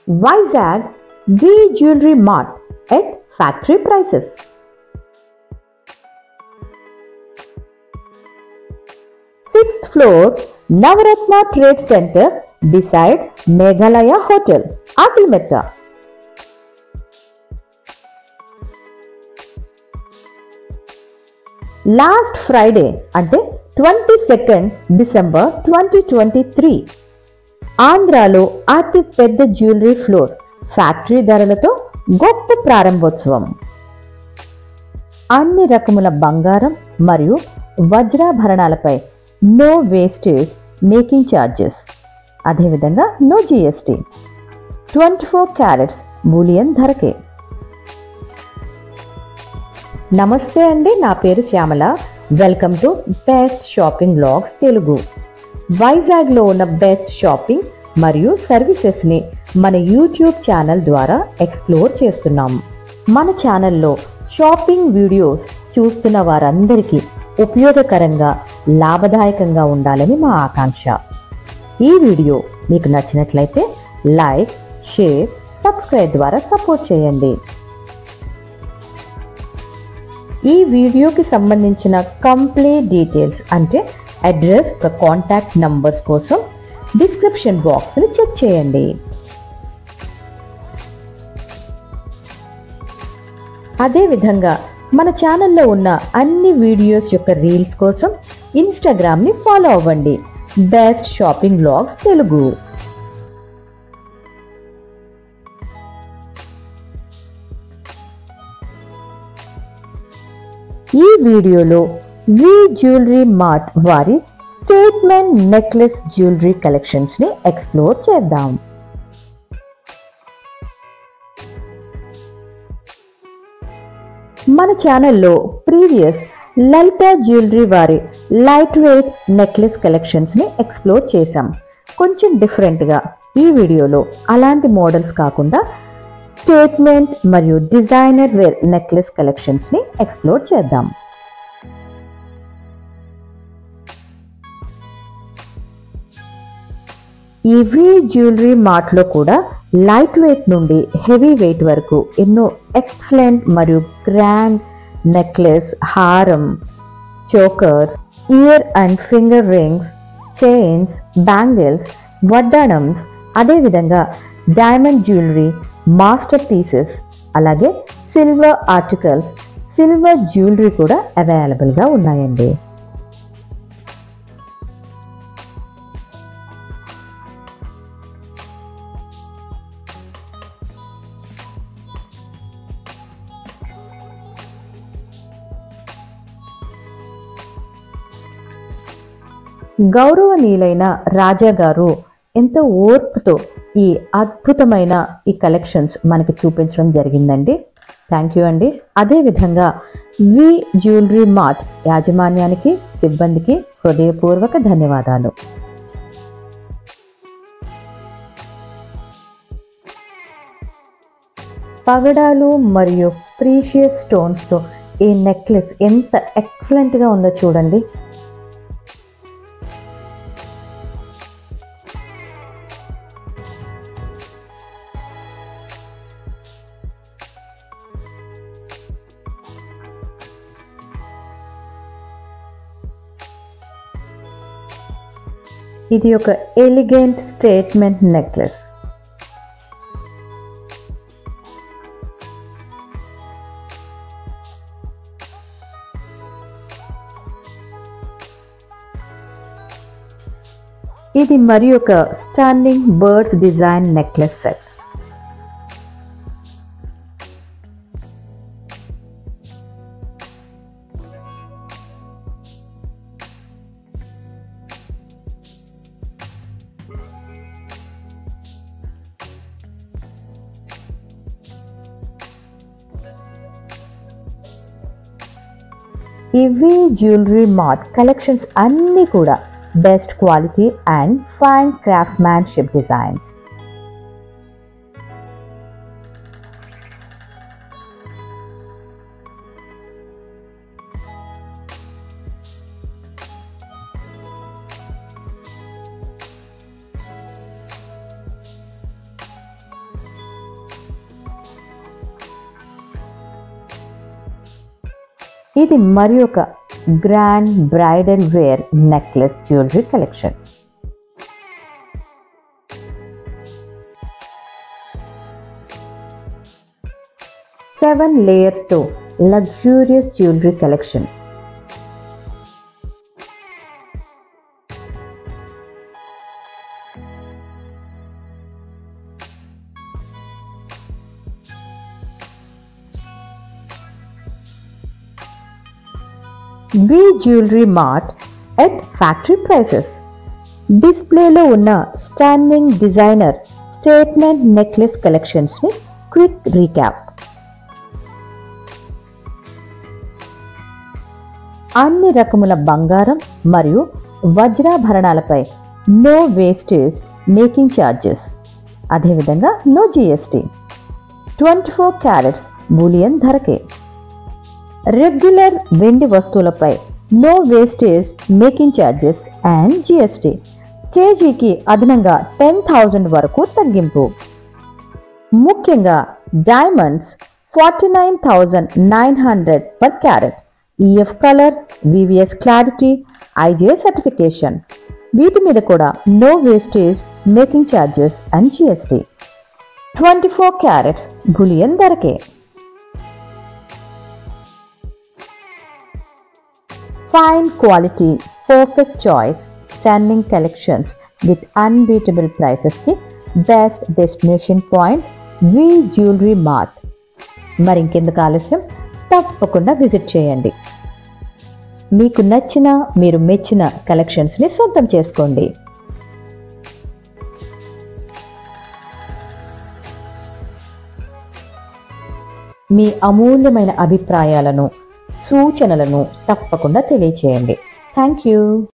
Vizag V Jewelry Mart at factory prices. Sixth floor, Navaratna Trade Center beside Meghalaya Hotel, Asilmetta. Last Friday అంటే 22nd December 2023 ఆంధ్రాలో అతి పెద్ద jewellery floor factory ధరలతో గొప్ప ప్రారంభోత్సవం. అన్ని రకముల బంగారం మరియు వజ్రాభరణాలపై నో వేస్టేజ్ మేకింగ్ ఛార్జెస్, అదేవిధంగా నో GST, 24 క్యారెట్స్ బూలియన్ ధరకే. నమస్తే అండి, నా పేరు Shyamala. Welcome to best shopping vlogs Telugu. వైజాగ్లో ఉన్న బెస్ట్ షాపింగ్ మరియు సర్వీసెస్ని మన యూట్యూబ్ ఛానల్ ద్వారా ఎక్స్ప్లోర్ చేస్తున్నాము. మన ఛానల్లో షాపింగ్ వీడియోస్ చూస్తున్న వారందరికీ ఉపయోగకరంగా లాభదాయకంగా ఉండాలని మా ఆకాంక్ష. ఈ వీడియో మీకు నచ్చినట్లయితే లైక్, షేర్, సబ్స్క్రైబ్ ద్వారా సపోర్ట్ చేయండి. ఈ వీడియోకి సంబంధించిన కంప్లీట్ డీటెయిల్స్ అంటే అడ్రస్, కాంటాక్ట్ నంబర్స్ కోసం డిస్క్రిప్షన్ బాక్స్ని చెక్ చేయండి. అదేవిధంగా మన ఛానల్లో ఉన్న అన్ని వీడియోస్ యొక్క రీల్స్ కోసం ఇన్స్టాగ్రామ్ని ఫాలో అవ్వండి, బెస్ట్ షాపింగ్ వ్లాగ్స్ తెలుగు. ఈ వీడియోలో వి జ్యువెలరీ మార్ట్ వారి స్టేట్మెంట్ నెక్లెస్ జ్యువెలరీ కలెక్షన్స్ని ఎక్స్ప్లోర్ చేద్దాం. మన ఛానల్లో ప్రీవియస్ లలిత జ్యువెలరీ వారి లైట్ వెయిట్ నెక్లెస్ కలెక్షన్స్ని ఎక్స్ప్లోర్ చేశాం. కొంచెం డిఫరెంట్గా ఈ వీడియోలో అలాంటి మోడల్స్ కాకుండా స్టేట్మెంట్ మరియు డిజైనర్ వేర్ నెక్లెస్ కలెక్షన్స్ని ఎక్స్ప్లోర్ చేద్దాం. ఈ వి జ్యువెలరీ మార్ట్లో కూడా లైట్ వెయిట్ నుండి హెవీ వెయిట్ వరకు ఎన్నో ఎక్సలెంట్ మరియు గ్రాండ్ నెక్లెస్, హారం, chokers, ear and finger rings, chains, bangles, వడ్డాణమ్స్, అదేవిధంగా డైమండ్ జ్యువెలరీ, మాస్టర్ పీసెస్, అలాగే సిల్వర్ ఆర్టికల్స్, సిల్వర్ జ్యువెలరీ కూడా అవైలబుల్గా ఉన్నాయండి. గౌరవనీయులైన రాజా గారు ఎంతో ఓర్పుతో ఈ అద్భుతమైన ఈ కలెక్షన్స్ మనకి చూపించడం జరిగిందండి. థ్యాంక్ యూ అండి. అదేవిధంగా వి జ్యువెలరీ మార్ట్ యాజమాన్యానికి, సిబ్బందికి హృదయపూర్వక ధన్యవాదాలు. పగడాలు మరియు ప్రీషియస్ స్టోన్స్తో ఈ నెక్లెస్ ఎంత ఎక్సలెంట్గా ఉందో చూడండి. ఇది ఒక ఎలిగెంట్ స్టేట్మెంట్ నెక్లెస్. ఇది మరి ఒక stunning birds design necklace set. ఈ వి జ్యువెలరీ మార్ట్ కలెక్షన్స్ అన్నీ కూడా best quality and fine craftsmanship designs. ఇది మరి ఒక grand bridal wear necklace jewellery collection. Seven layers తో luxurious jewellery collection. V jewellery mart at factory prices. డిస్ప్లేలో ఉన్న standing designer statement necklace collections ని quick recap. అన్ని రకముల బంగారం మరియు వజ్రాభరణాలపై నో వేస్టేజ్ మేకింగ్ ఛార్జెస్, అదేవిధంగా నో జిఎస్టీ. 24 క్యారెట్స్ బులియన్ ధరకే. రెగ్యులర్ వెండి వస్తువులపై no wastage making charges and GST. కేజీకి అదనంగా 10,000 వరకు తగ్గింపు. ముఖ్యంగా diamonds 49,900 per carat. EF colour, VVS clarity, IGI certification. వీటి మీద కూడా no wastage making charges and GST. 24 carats bullion ధరకే. Fine quality, perfect choice, stunning collections with unbeatable prices ki best destination point we jewellery mart. మరింకెందుకు ఆలస్యం, తప్పకుండా visit చేయండి. మీకు నచ్చిన, మీరు మెచ్చిన కలెక్షన్స్ని సొంతం చేసుకోండి. మీ అమూల్యమైన అభిప్రాయాలను, సూచనలను తప్పకుండా తెలియచేయండి. Thank you.